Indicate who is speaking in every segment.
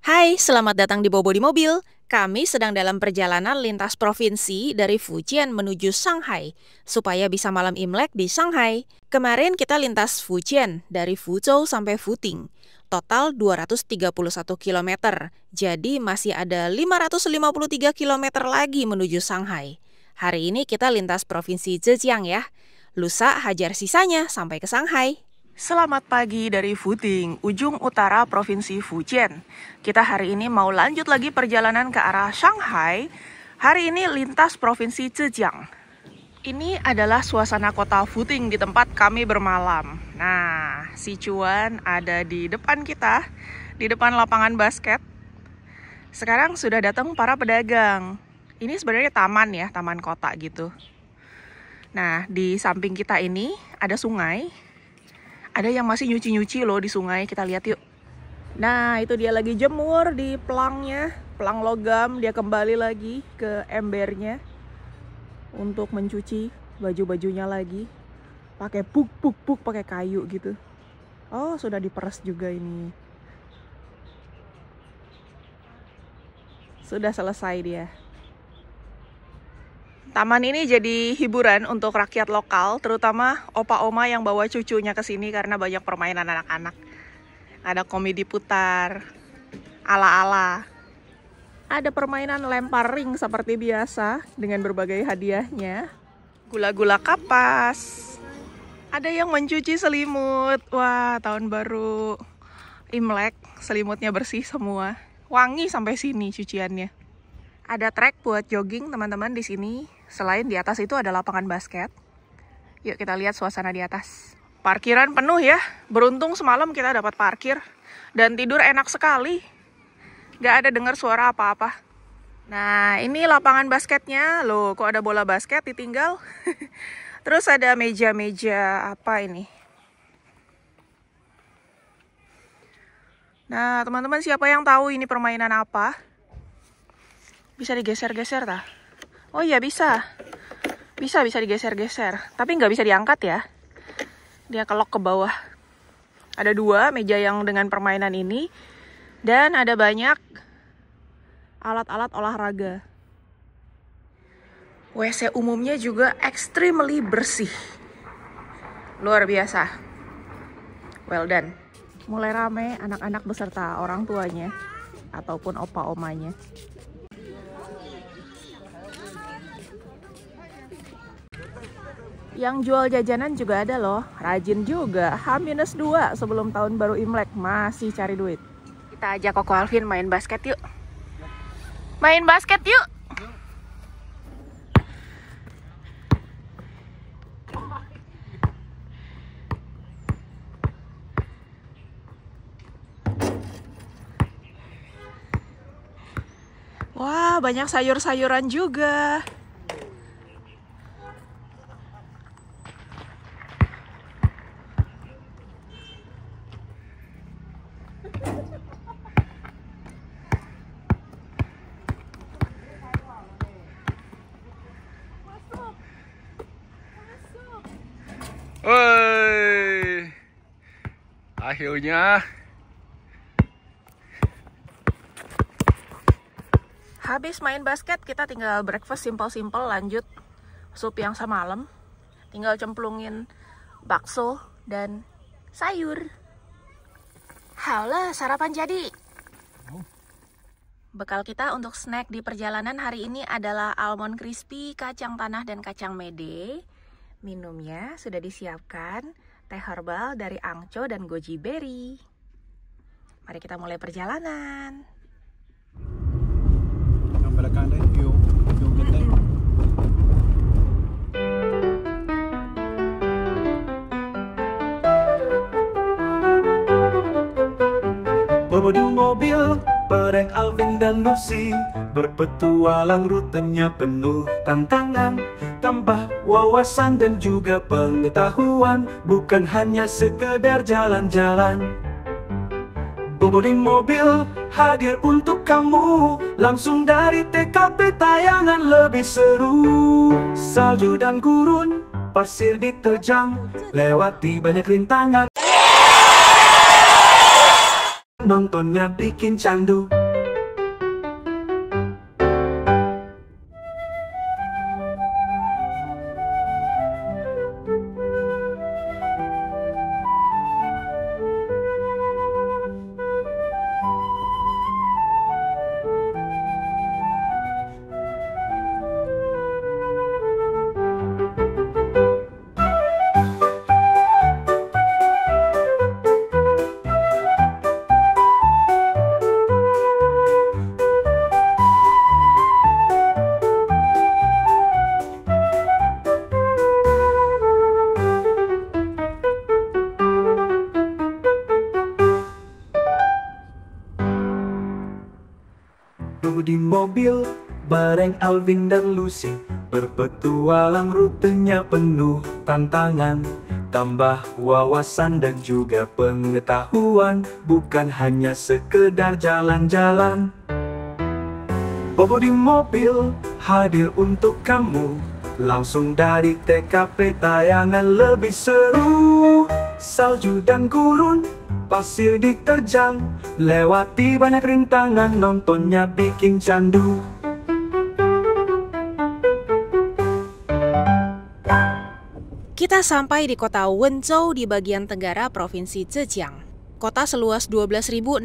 Speaker 1: Hai, selamat datang di Bobo di Mobil. Kami sedang dalam perjalanan lintas provinsi dari Fujian menuju Shanghai, supaya bisa malam Imlek di Shanghai. Kemarin kita lintas Fujian dari Fuzhou sampai Futing. Total 231 km, jadi masih ada 553 km lagi menuju Shanghai. Hari ini kita lintas provinsi Zhejiang ya. Lusa hajar sisanya sampai ke Shanghai.
Speaker 2: Selamat pagi dari Futing, ujung utara Provinsi Fujian. Kita hari ini mau lanjut lagi perjalanan ke arah Shanghai. Hari ini lintas Provinsi Zhejiang. Ini adalah suasana kota Futing di tempat kami bermalam. Nah, si Cuan ada di depan kita, di depan lapangan basket. Sekarang sudah datang para pedagang. Ini sebenarnya taman ya, taman kota gitu. Nah, di samping kita ini ada sungai. Ada yang masih nyuci-nyuci loh di sungai, kita lihat yuk. Nah, itu dia lagi jemur di pelangnya, pelang logam, dia kembali lagi ke embernya untuk mencuci baju-bajunya lagi. Pakai puk, pakai kayu gitu. Oh, sudah diperes juga ini. Sudah selesai dia. Taman ini jadi hiburan untuk rakyat lokal, terutama opa-oma yang bawa cucunya ke sini karena banyak permainan anak-anak. Ada komedi putar, ala-ala. Ada permainan lempar ring seperti biasa dengan berbagai hadiahnya. Gula-gula kapas. Ada yang mencuci selimut. Wah, tahun baru Imlek, selimutnya bersih semua. Wangi sampai sini cuciannya. Ada trek buat jogging teman-teman di sini. Selain di atas itu ada lapangan basket. Yuk kita lihat suasana di atas. Parkiran penuh ya. Beruntung semalam kita dapat parkir. Dan tidur enak sekali. Gak ada dengar suara apa-apa. Nah, ini lapangan basketnya. Loh, kok ada bola basket ditinggal? Terus ada meja-meja apa ini? Nah, teman-teman siapa yang tahu ini permainan apa? Bisa digeser-geser tah? Oh iya bisa. Bisa digeser-geser. Tapi nggak bisa diangkat ya. Dia kelok ke bawah. Ada dua meja yang dengan permainan ini. Dan ada banyak alat-alat olahraga. WC umumnya juga extremely bersih. Luar biasa. Well done. Mulai rame anak-anak beserta orang tuanya. Ataupun opa-omanya. Yang jual jajanan juga ada loh, rajin juga. H-2 sebelum tahun baru Imlek, masih cari duit. Kita ajak Koko Alvin main basket yuk. Main basket yuk. Wah, banyak sayur-sayuran juga.
Speaker 3: Woi, akhirnya
Speaker 2: Habis main basket, kita tinggal breakfast simple-simple, lanjut sup yang semalam. Tinggal cemplungin bakso dan sayur. Halo, sarapan jadi. Bekal kita untuk snack di perjalanan hari ini adalah almond crispy, kacang tanah, dan kacang mede. Minumnya sudah disiapkan, teh herbal dari angco dan goji berry. Mari kita mulai perjalanan.
Speaker 4: Bobo di mobil, bareng Alvin dan Lucy, berpetualang rutenya penuh tantangan, tambah wawasan dan juga pengetahuan, bukan hanya sekedar jalan-jalan. Bobo di mobil hadir untuk kamu, langsung dari TKP tayangan lebih seru. Salju dan gurun, pasir diterjang, lewati banyak rintangan. nontonnya bikin candu. Di mobil bareng Alvin dan Lucy, berpetualang rutenya penuh tantangan, tambah wawasan dan juga pengetahuan, bukan hanya sekedar jalan-jalan. Bobo di mobil hadir untuk kamu, langsung dari TKP tayangan lebih seru. Salju dan gurun, pasir diterjang, lewati banyak rintangan, nontonnya bikin candu.
Speaker 1: Kita sampai di kota Wenzhou di bagian tenggara Provinsi Zhejiang. Kota seluas 12.065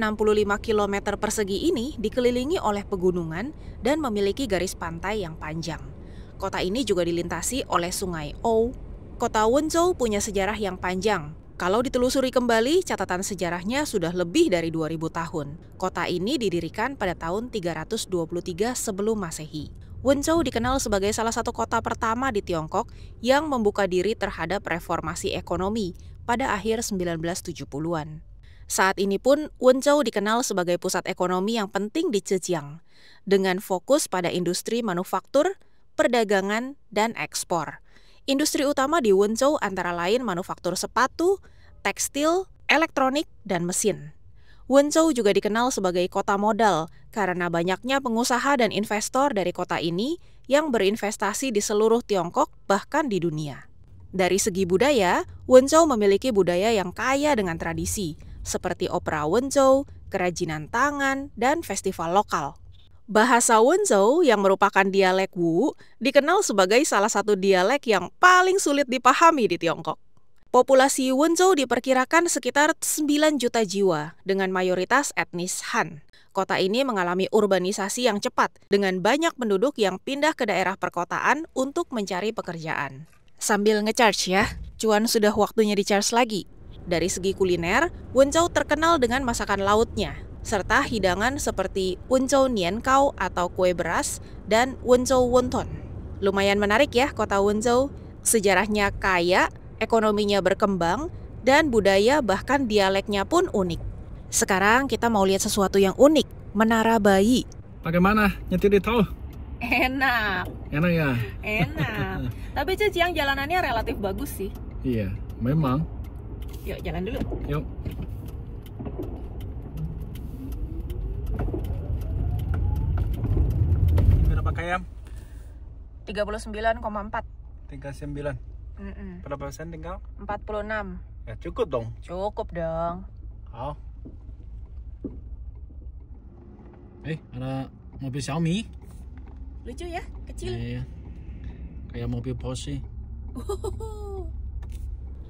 Speaker 1: km persegi ini dikelilingi oleh pegunungan dan memiliki garis pantai yang panjang. Kota ini juga dilintasi oleh sungai Ou. Kota Wenzhou punya sejarah yang panjang. Kalau ditelusuri kembali, catatan sejarahnya sudah lebih dari 2000 tahun. Kota ini didirikan pada tahun 323 sebelum Masehi. Wenzhou dikenal sebagai salah satu kota pertama di Tiongkok yang membuka diri terhadap reformasi ekonomi pada akhir 1970-an. Saat ini pun Wenzhou dikenal sebagai pusat ekonomi yang penting di Zhejiang, dengan fokus pada industri manufaktur, perdagangan, dan ekspor. Industri utama di Wenzhou antara lain manufaktur sepatu, tekstil, elektronik, dan mesin. Wenzhou juga dikenal sebagai kota modal karena banyaknya pengusaha dan investor dari kota ini yang berinvestasi di seluruh Tiongkok bahkan di dunia. Dari segi budaya, Wenzhou memiliki budaya yang kaya dengan tradisi, seperti opera Wenzhou, kerajinan tangan, dan festival lokal. Bahasa Wenzhou yang merupakan dialek Wu dikenal sebagai salah satu dialek yang paling sulit dipahami di Tiongkok. Populasi Wenzhou diperkirakan sekitar 9 juta jiwa dengan mayoritas etnis Han. Kota ini mengalami urbanisasi yang cepat dengan banyak penduduk yang pindah ke daerah perkotaan untuk mencari pekerjaan. Sambil ngecharge ya, cuan sudah waktunya dicharge lagi. Dari segi kuliner, Wenzhou terkenal dengan masakan lautnya, serta hidangan seperti Wenzhou Niankao atau kue beras dan Wenzhou Wonton. Lumayan menarik ya kota Wenzhou, sejarahnya kaya, ekonominya berkembang, dan budaya bahkan dialeknya pun unik. Sekarang kita mau lihat sesuatu yang unik, Menara Bayi.
Speaker 3: Bagaimana? Nyetir di tol?
Speaker 2: Enak.
Speaker 3: Enak ya?
Speaker 2: Enak. Tapi Zhejiang jalanannya relatif bagus sih.
Speaker 3: Iya, memang.
Speaker 2: Yuk jalan dulu.
Speaker 3: Yuk. Berapa km?
Speaker 2: 39,4.
Speaker 3: 39. Berapa persen tinggal?
Speaker 2: 46.
Speaker 3: Ya cukup dong.
Speaker 2: Cukup dong.
Speaker 3: Oh. Ada mobil Xiaomi.
Speaker 2: Lucu ya, kecil.
Speaker 3: Iya. Kayak mobil Porsche.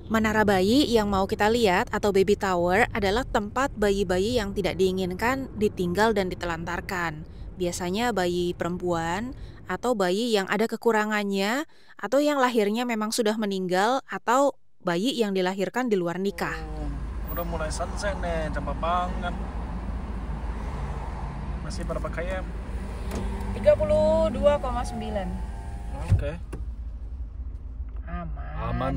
Speaker 1: Menara bayi yang mau kita lihat atau baby tower adalah tempat bayi-bayi yang tidak diinginkan ditinggal dan ditelantarkan. Biasanya bayi perempuan atau bayi yang ada kekurangannya atau yang lahirnya memang sudah meninggal atau bayi yang dilahirkan di luar nikah.
Speaker 3: Udah mulai sunset nih, cepet banget. Masih berapa km?
Speaker 2: 32,9.
Speaker 3: Oke. Aman.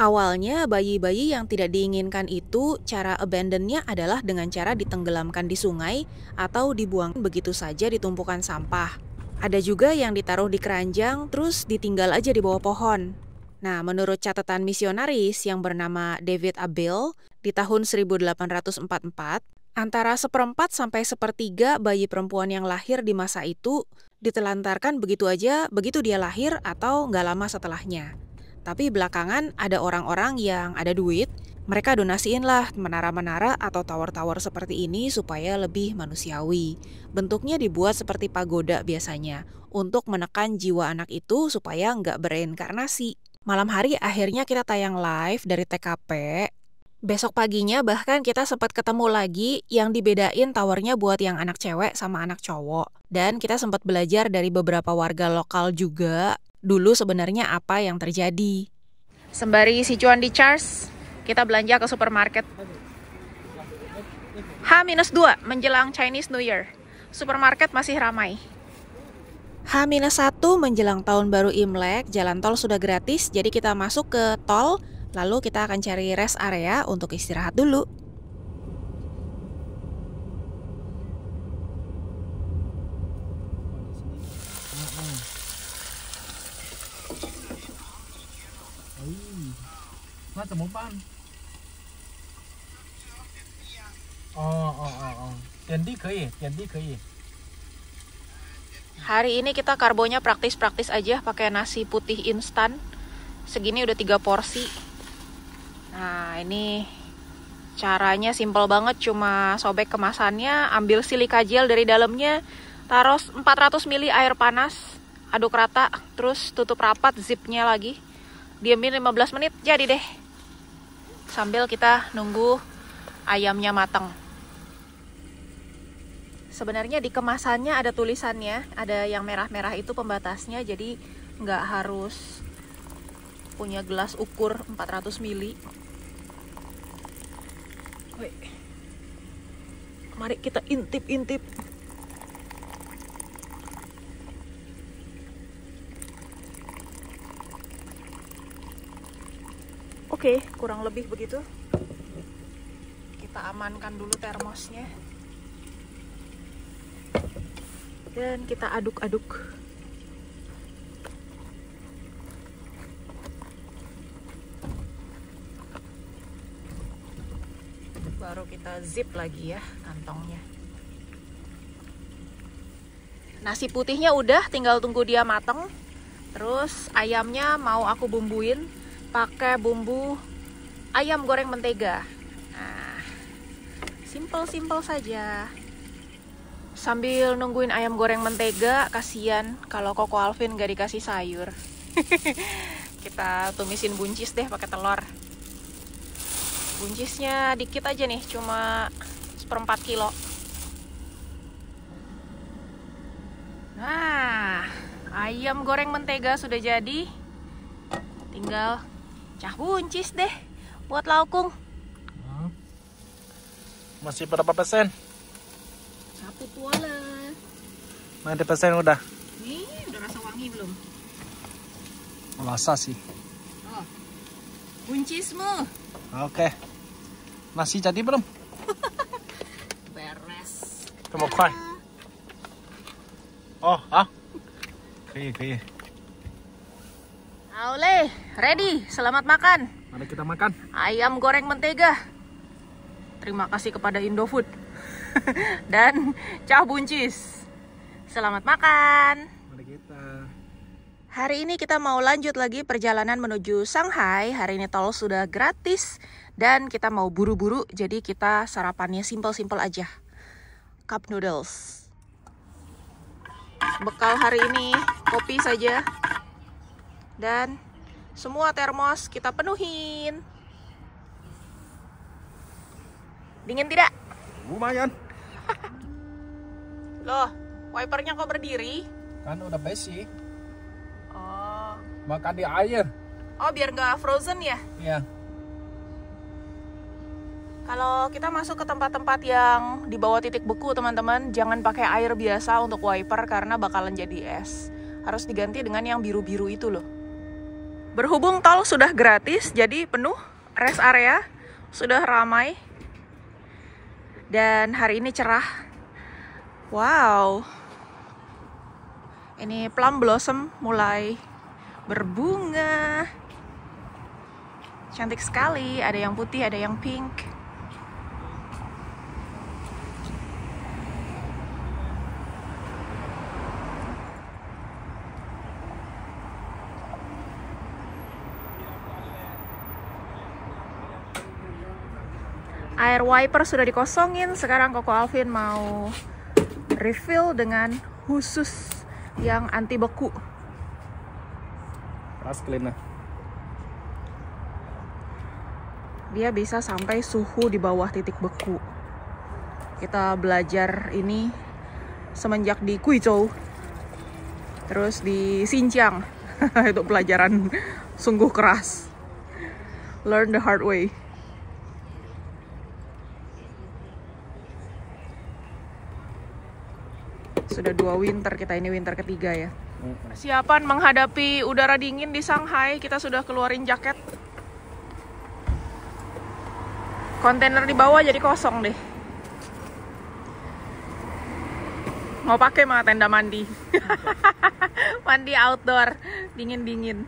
Speaker 1: Awalnya bayi-bayi yang tidak diinginkan itu cara abandonnya adalah dengan cara ditenggelamkan di sungai atau dibuang begitu saja di tumpukan sampah. Ada juga yang ditaruh di keranjang terus ditinggal aja di bawah pohon. Nah, menurut catatan misionaris yang bernama David Abel di tahun 1844, antara 1/4 sampai 1/3 bayi perempuan yang lahir di masa itu ditelantarkan begitu aja begitu dia lahir atau nggak lama setelahnya. Tapi belakangan ada orang-orang yang ada duit, mereka donasiin lah menara-menara atau tower-tower seperti ini supaya lebih manusiawi. Bentuknya dibuat seperti pagoda biasanya, untuk menekan jiwa anak itu supaya nggak bereinkarnasi. Malam hari akhirnya kita tayang live dari TKP. Besok paginya bahkan kita sempat ketemu lagi yang dibedain towernya buat yang anak cewek sama anak cowok. Dan kita sempat belajar dari beberapa warga lokal juga, dulu sebenarnya apa yang terjadi.
Speaker 2: Sembari si cuan di charge, kita belanja ke supermarket. H-2 menjelang Chinese New Year. Supermarket masih ramai.
Speaker 1: H-1 menjelang tahun baru Imlek, jalan tol sudah gratis, jadi kita masuk ke tol, lalu kita akan cari rest area untuk istirahat dulu.
Speaker 3: Nó怎么办？点滴可以，点滴可以。
Speaker 2: Hari ini kita karbonya praktis-praktis aja pakai nasi putih instan. Segini udah 3 porsi. Nah, ini caranya simpel banget, cuma sobek kemasannya, ambil silika gel dari dalamnya, taruh 400 ml air panas, aduk rata, terus tutup rapat zipnya lagi. Diamin 15 menit, jadi deh. Sambil kita nunggu ayamnya matang. Sebenarnya di kemasannya ada tulisannya, ada yang merah-merah itu pembatasnya, jadi nggak harus punya gelas ukur 400 ml. Mari kita intip-intip. Oke, kurang lebih begitu. Kita amankan dulu termosnya. Dan kita aduk-aduk. Baru kita zip lagi ya kantongnya. Nasi putihnya udah, tinggal tunggu dia mateng. Terus ayamnya mau aku bumbuin pakai bumbu ayam goreng mentega. Nah, simple-simple saja. Sambil nungguin ayam goreng mentega, kasihan kalau Koko Alvin gak dikasih sayur. Kita tumisin buncis deh pakai telur. Buncisnya dikit aja nih, cuma 1/4 kilo. Nah, ayam goreng mentega sudah jadi. Tinggal cah buncis deh buat laukung.
Speaker 3: Masih berapa persen?
Speaker 2: 1 tuala.
Speaker 3: 90% udah.
Speaker 2: Nih, udah rasa wangi belum?
Speaker 3: Rasa sih.
Speaker 2: Oh, buncismu.
Speaker 3: Oke. Nasi jadi belum?
Speaker 2: Beres.
Speaker 3: 这么快？哦，好，可以可以。
Speaker 2: Aule, ready. Selamat makan.
Speaker 3: Mari kita makan.
Speaker 2: Ayam goreng mentega. Terima kasih kepada Indofood. Dan cah buncis. Selamat makan.
Speaker 3: Mari kita.
Speaker 2: Hari ini kita mau lanjut lagi perjalanan menuju Shanghai. Hari ini tol sudah gratis dan kita mau buru-buru, jadi kita sarapannya simpel-simpel aja. Cup noodles. Bekal hari ini kopi saja. Dan semua termos kita penuhin. Dingin tidak?
Speaker 3: Lumayan.
Speaker 2: Loh, wipernya kok berdiri?
Speaker 3: Kan udah besi.
Speaker 2: Oh,
Speaker 3: Makan di air.
Speaker 2: oh biar nggak frozen ya?
Speaker 3: Iya.
Speaker 2: Kalau kita masuk ke tempat-tempat yang di bawah titik beku, teman-teman, jangan pakai air biasa untuk wiper karena bakalan jadi es. Harus diganti dengan yang biru-biru itu loh. Berhubung tol sudah gratis, jadi penuh rest area, sudah ramai. Dan hari ini cerah. Wow. Ini plum blossom mulai berbunga. Cantik sekali, ada yang putih, ada yang pink. Air wiper sudah dikosongin. Sekarang Koko Alvin mau refill dengan khusus yang anti beku.
Speaker 3: Pas clean lah.
Speaker 2: Dia bisa sampai suhu di bawah titik beku. Kita belajar ini semenjak di Guizhou, terus di Xinjiang. Itu pelajaran sungguh keras. Learn the hard way. Sudah 2 winter kita, ini winter ketiga ya. Persiapan menghadapi udara dingin di Shanghai. Kita sudah keluarin jaket. Kontainer di bawah jadi kosong deh. Mau pakai mah tenda mandi. Mandi outdoor, dingin-dingin.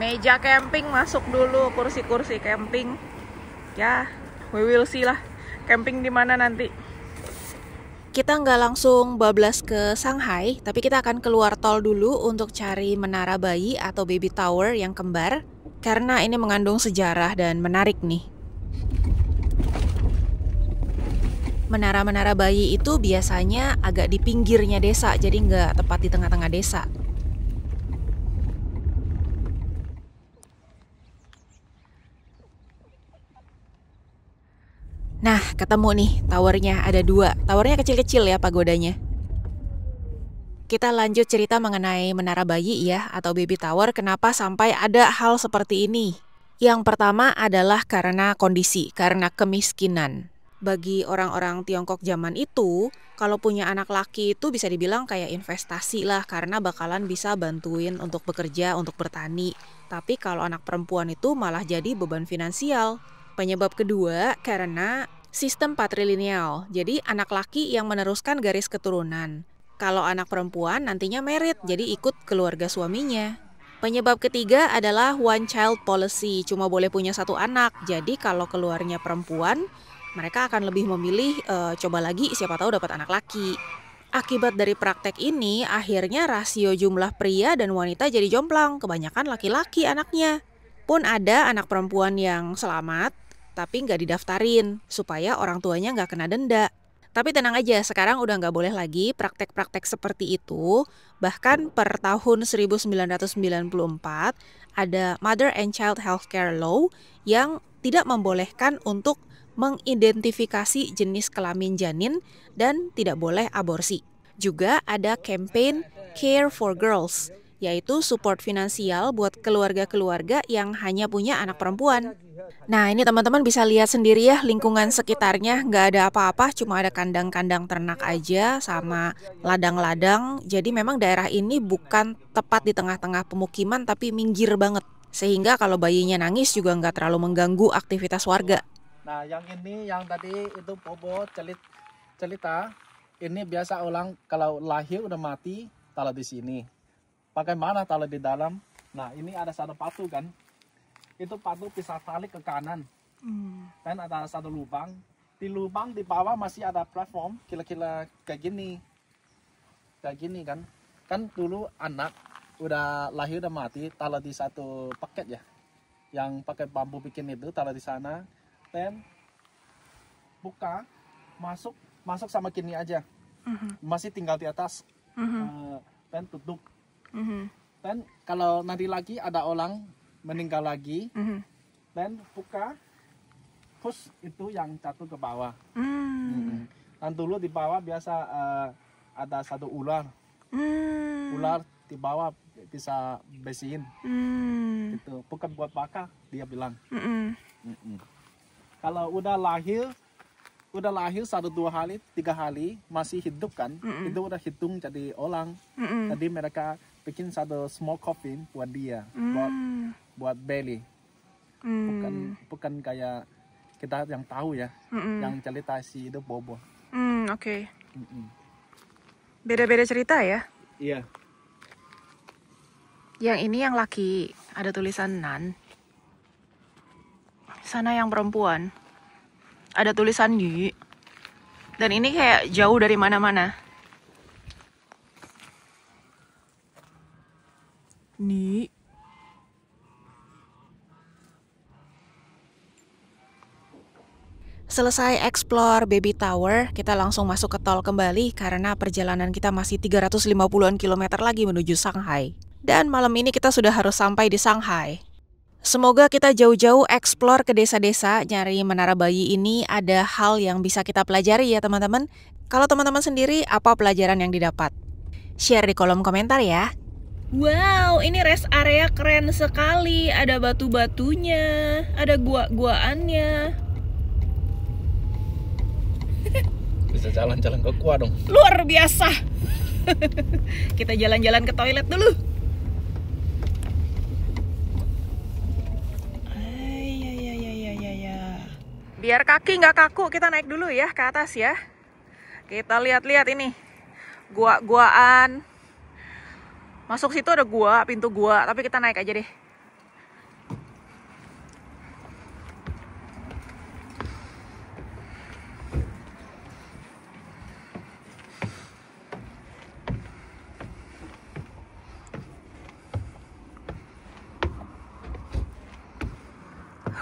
Speaker 2: Meja camping masuk dulu, kursi-kursi camping. Ya, we will see lah. Camping di mana nanti.
Speaker 1: Kita nggak langsung bablas ke Shanghai, tapi kita akan keluar tol dulu untuk cari menara bayi atau baby tower yang kembar, karena ini mengandung sejarah dan menarik nih. Menara-menara bayi itu biasanya agak di pinggirnya desa, jadi nggak tepat di tengah-tengah desa. Nah, ketemu nih towernya, ada 2. Towernya kecil-kecil ya pagodanya. Kita lanjut cerita mengenai menara bayi ya, atau baby tower, kenapa sampai ada hal seperti ini. Yang pertama adalah karena kondisi, karena kemiskinan. Bagi orang-orang Tiongkok zaman itu, kalau punya anak laki itu bisa dibilang kayak investasi lah, karena bakalan bisa bantuin untuk bekerja, untuk bertani. Tapi kalau anak perempuan itu malah jadi beban finansial. Penyebab kedua karena sistem patrilineal, jadi anak laki yang meneruskan garis keturunan. Kalau anak perempuan nantinya merit, jadi ikut keluarga suaminya. Penyebab ketiga adalah one child policy, cuma boleh punya 1 anak. Jadi kalau keluarnya perempuan, mereka akan lebih memilih coba lagi siapa tahu dapat anak laki. Akibat dari praktek ini, akhirnya rasio jumlah pria dan wanita jadi jomplang, kebanyakan laki-laki anaknya. Pun ada anak perempuan yang selamat, tapi nggak didaftarin, supaya orang tuanya nggak kena denda. Tapi tenang aja, sekarang udah nggak boleh lagi praktek-praktek seperti itu. Bahkan per tahun 1994, ada Mother and Child Healthcare Law yang tidak membolehkan untuk mengidentifikasi jenis kelamin janin dan tidak boleh aborsi. Juga ada campaign Care for Girls, yaitu support finansial buat keluarga-keluarga yang hanya punya anak perempuan. Nah, ini teman-teman bisa lihat sendiri ya, lingkungan sekitarnya nggak ada apa-apa, cuma ada kandang-kandang ternak aja sama ladang-ladang. Jadi memang daerah ini bukan tepat di tengah-tengah pemukiman, tapi minggir banget. Sehingga kalau bayinya nangis juga nggak terlalu mengganggu aktivitas warga.
Speaker 3: Nah, yang ini yang tadi itu Bobo cerita. Ini biasa orang kalau lahir udah mati taruh di sini. Bagaimana taruh di dalam? Nah, ini ada 1 batu kan. Itu batu bisa tarik ke kanan. Dan ada 1 lubang. Di lubang di bawah masih ada platform. Kira-kira kayak gini. Kayak gini kan. Kan dulu anak udah lahir udah mati taruh di 1 paket ya. Yang pakai bambu bikin itu taruh di sana. Dan buka, masuk sama gini aja. Masih tinggal di atas. Dan tutup. Dan kalau nanti lagi ada orang meninggal lagi, dan buka, push itu yang jatuh ke bawah. Dan dulu di bawah biasa ada 1 ular. Ular di bawah bisa bersihin. Gitu. Bukan buat bakar, dia bilang. Kalau udah lahir 1-2 hari, 3 hari masih hidup kan, itu udah hitung jadi orang. Jadi mereka bikin 1 small coffin buat dia, buat belly. Bukan kayak kita yang tahu ya, yang cerita si itu Bobo.
Speaker 2: Oke. Beda-beda cerita ya.
Speaker 3: Iya.
Speaker 2: Yang ini yang laki, ada tulisan Nan. Sana yang perempuan, ada tulisan Yu. Dan ini kayak jauh dari mana-mana. Ni.
Speaker 1: Selesai explore Baby Tower, kita langsung masuk ke tol kembali karena perjalanan kita masih 350-an kilometer lagi menuju Shanghai. Dan malam ini kita sudah harus sampai di Shanghai. Semoga kita jauh-jauh explore ke desa-desa nyari menara bayi ini ada hal yang bisa kita pelajari ya teman-teman. Kalau teman-teman sendiri, apa pelajaran yang didapat? Share di kolom komentar ya. Wow, ini rest area keren sekali. Ada batu-batunya, ada gua-guaannya.
Speaker 3: Bisa jalan-jalan ke gua dong.
Speaker 1: Luar biasa. Kita jalan-jalan ke toilet dulu.
Speaker 2: Biar kaki nggak kaku, kita naik dulu ya ke atas ya. Kita lihat-lihat ini gua-guaan. Masuk situ ada gua, pintu gua, tapi kita naik aja deh.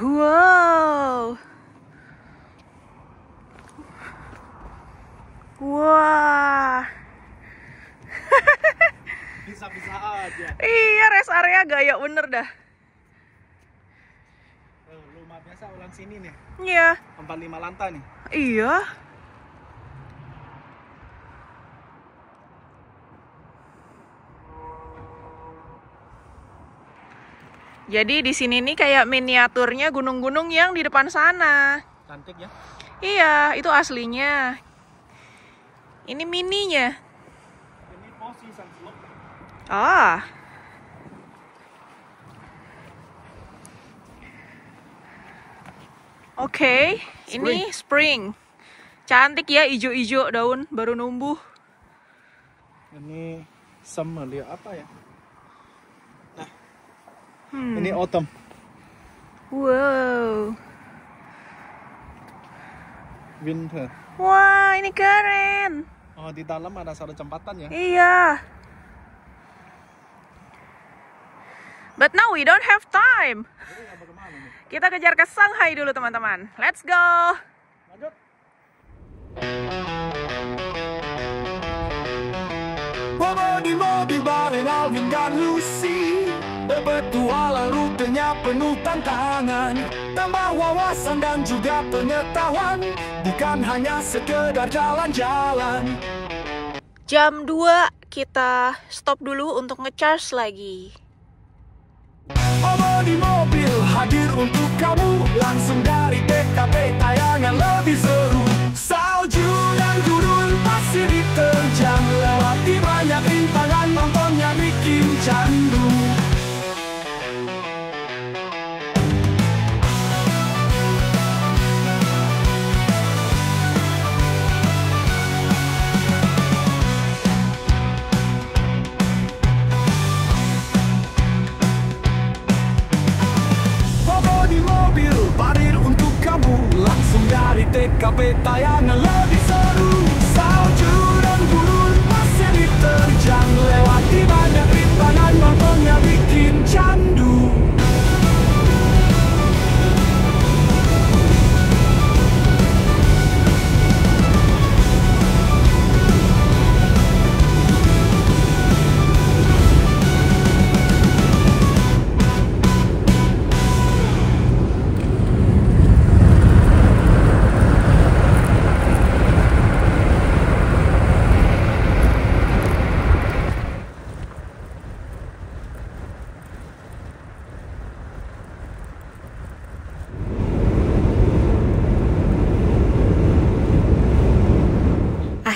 Speaker 2: Wow. Wah.
Speaker 3: Bisa-bisa aja.
Speaker 2: Iya, rest area gaya bener dah.
Speaker 3: Rumah biasa ulang sini nih.
Speaker 2: Iya.
Speaker 3: 45 lantai nih.
Speaker 2: Iya. Jadi di sini nih kayak miniaturnya gunung-gunung yang di depan sana.
Speaker 3: Cantik ya?
Speaker 2: Iya, itu aslinya. Ini mininya.
Speaker 3: Ini posisi sunslope.
Speaker 2: Ah. Oke, ini spring. Cantik ya, ijo-ijo daun baru numbuh.
Speaker 3: Ini summer lihat apa ya? Ini autumn.
Speaker 2: Wow.
Speaker 3: Winter.
Speaker 2: Wah, ini keren.
Speaker 3: Oh, di dalam ada satu jembatan ya?
Speaker 2: Iya. But now we don't have time. Kita kejar ke Shanghai dulu teman-teman. Let's go.
Speaker 3: Lanjut.
Speaker 4: Bawa di mobil bareng Alvin dan Lucy, berpetualang rutenya penuh tantangan, tambah wawasan dan juga pengetahuan, bukan hanya sekedar jalan-jalan.
Speaker 1: Jam 2 kita stop dulu untuk ngecharge lagi.
Speaker 4: Bawa di mobil hadir untuk kamu, langsung dari TKP tayangan lebih seru. Salju dan gurun pasti diterjang, lewati banyak rintangan, nontonnya bikin candu. Bawa di mobil hadir untuk kamu, langsung dari TKP tayangan lebih seru. Salju dan gurun pasti diterjang, lewati banyak rintangan, nontonnya bikin candu.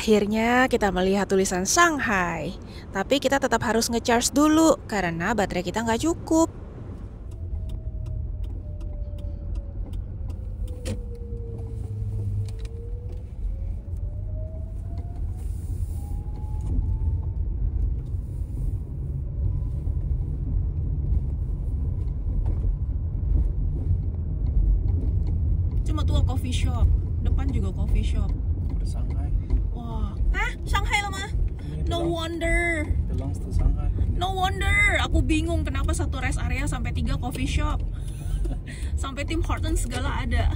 Speaker 1: Akhirnya kita melihat tulisan Shanghai, tapi kita tetap harus ngecharge dulu karena baterai kita nggak cukup. Cuma tuh coffee shop, depan juga coffee shop.
Speaker 3: Shanghai.
Speaker 1: Wah, hah? Shanghai lah mah? No wonder.
Speaker 3: Belongs to Shanghai.
Speaker 1: No wonder. Aku bingung kenapa satu rest area sampai 3 coffee shop. Sampai Tim Hortons segala ada.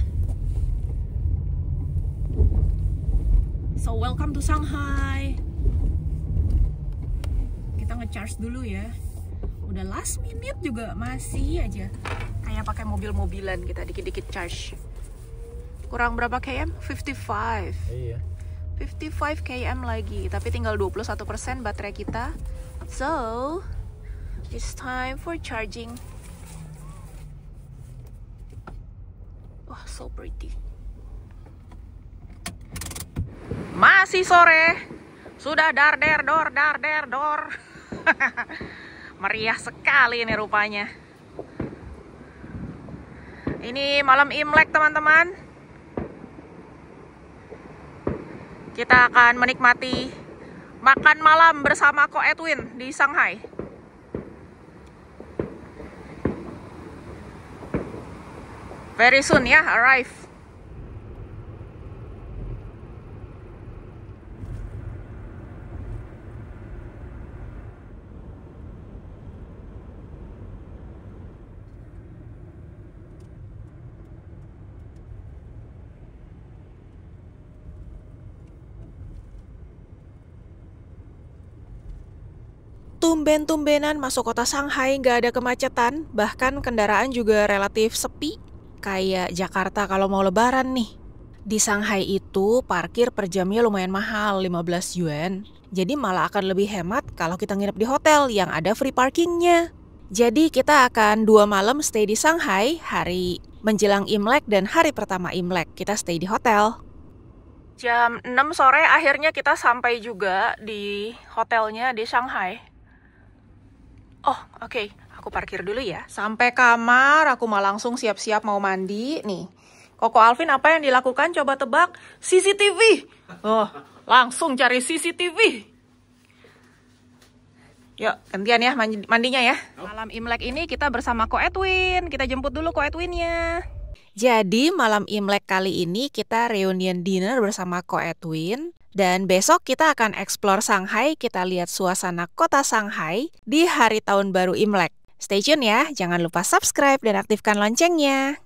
Speaker 1: So welcome to Shanghai. Kita nge-charge dulu ya. Udah last minute juga masih aja kayak pakai mobil-mobilan, kita dikit-dikit charge. Kurang berapa km? 55.
Speaker 3: Iya.
Speaker 1: 55 km lagi, tapi tinggal 21% baterai kita. So, it's time for charging. Wah, so pretty. Masih sore. Sudah dar der dor. Meriah sekali ini rupanya. Ini malam Imlek, teman-teman. Kita akan menikmati makan malam bersama Ko Edwin di Shanghai. Very soon ya, arrive. Tumben-tumbenan masuk kota Shanghai nggak ada kemacetan, bahkan kendaraan juga relatif sepi. Kayak Jakarta kalau mau lebaran nih. Di Shanghai itu parkir per jamnya lumayan mahal, 15 yuan. Jadi malah akan lebih hemat kalau kita nginep di hotel yang ada free parkingnya. Jadi kita akan 2 malam stay di Shanghai, hari menjelang Imlek dan hari pertama Imlek. Kita stay di hotel. Jam 6 sore akhirnya kita sampai juga di hotelnya di Shanghai. Oh, oke. Aku parkir dulu ya. Sampai kamar, aku mah langsung siap-siap mau mandi. Nih, Koko Alvin apa yang dilakukan? Coba tebak. CCTV. Oh, langsung cari CCTV. Yuk, gantian ya mandinya ya. Malam Imlek ini kita bersama Ko Edwin. Kita jemput dulu Ko Edwinnya. Jadi malam Imlek kali ini kita reunion dinner bersama Ko Edwin. Dan besok kita akan explore Shanghai, kita lihat suasana kota Shanghai di hari tahun baru Imlek. Stay tune ya, jangan lupa subscribe dan aktifkan loncengnya.